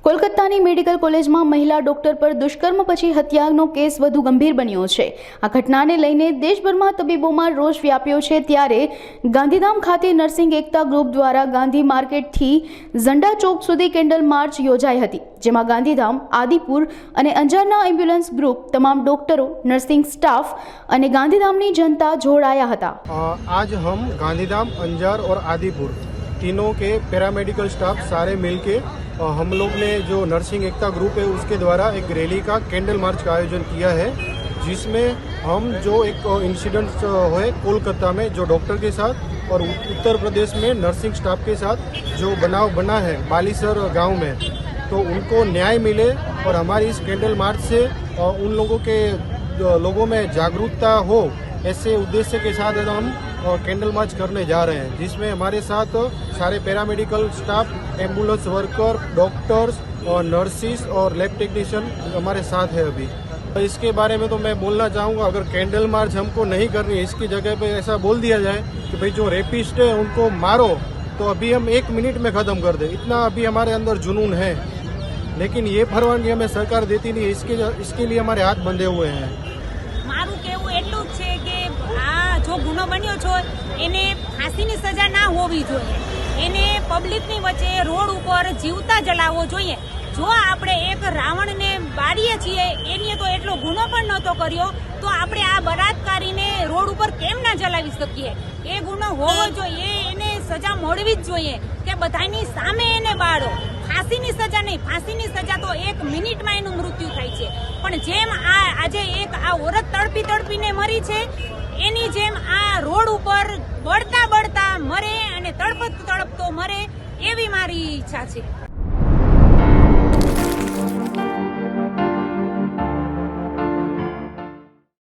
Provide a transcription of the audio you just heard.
કોલકાતાની medical કોલેજમાં મહિલા doctor પર દુષ્કર્મ પછી હત્યાનો કેસ વધુ ગંભીર બન્યો છે। આ ઘટનાને લઈને દેશભરમાં તબીબોમાં રોષ વ્યાપ્યો છે। ત્યારે ગાંધીધામ ખાતે નર્સિંગ એકતા ગ્રુપ દ્વારા ગાંધી માર્કેટથી ઝંડા ચોક સુધી કેન્ડલ માર્ચ યોજાઈ હતી, જેમાં ગાંધીધામ, આદિપુર અને અંજારના એમ્બ્યુલન્સ ગ્રુપ, તમામ डॉक्टरों, नर्सिंग स्टाफ અને ગાંધીધામની जनता જોડાયા હતા। आज हम गांधीधाम, अंजार और आदिपुर तीनों के पैरामेडिकल स्टाफ सारे मिलके हम लोग ने जो नर्सिंग एकता ग्रुप है उसके द्वारा एक रैली का कैंडल मार्च का आयोजन किया है, जिसमें हम जो एक इंसिडेंट हुए कोलकाता में जो डॉक्टर के साथ और उत्तर प्रदेश में नर्सिंग स्टाफ के साथ जो बनाव बना है बालीसर गांव में, तो उनको न्याय मिले और हमारी इस कैंडल मार्च से उन लोगों के लोगों में जागरूकता हो, ऐसे उद्देश्य के साथ हम कैंडल मार्च करने जा रहे हैं, जिसमें हमारे साथ सारे paramedical staff, ambulance worker, doctors और नर्सिस और लैब टेक्नीशियन हमारे साथ है। अभी इसके बारे में तो मैं बोलना चाहूँगा, अगर कैंडल मार्च हमको नहीं करनी है, इसकी जगह पे ऐसा बोल दिया जाए कि भाई जो रेपिस्ट है उनको मारो, तो अभी हम 1 मिनट में ख़त्म कर दें, इतना अभी हमारे अंदर जुनून है। लेकिन ये परवानगी हमें सरकार देती नहीं है, इसके लिए हमारे हाथ बंधे हुए हैं। મારું કહેવું એટલું જ છે કે આ જો ગુનો બન્યો છે એને ફાંસીની સજા ના હોવી જોઈએ, એને પબ્લિકની વચ્ચે રોડ ઉપર જીવતા જલાવવો જોઈએ। જો આપણે એક રાવણને બાળીએ છીએ, એને તો એટલો ગુનો પણ નહોતો કર્યો, તો આપણે આ બળાત્કારીને રોડ ઉપર કેમ ના જલાવી શકીએ? એ ગુનો હોવો જોઈએ, એને સજા મળવી જ જોઈએ કે બધાની સામે એને બાળો। ફાંસીની સજા નહીં, ફાંસીની સજા તો 1 મિનિટમાં એનું મૃત્યુ થાય છે, પણ જેમ આજે એક આ ઓરત તડપીને મરી છે, એની જેમ આ રોડ ઉપર બળતા મરે અને તડપતો મરે, એવી મારી ઈચ્છા છે।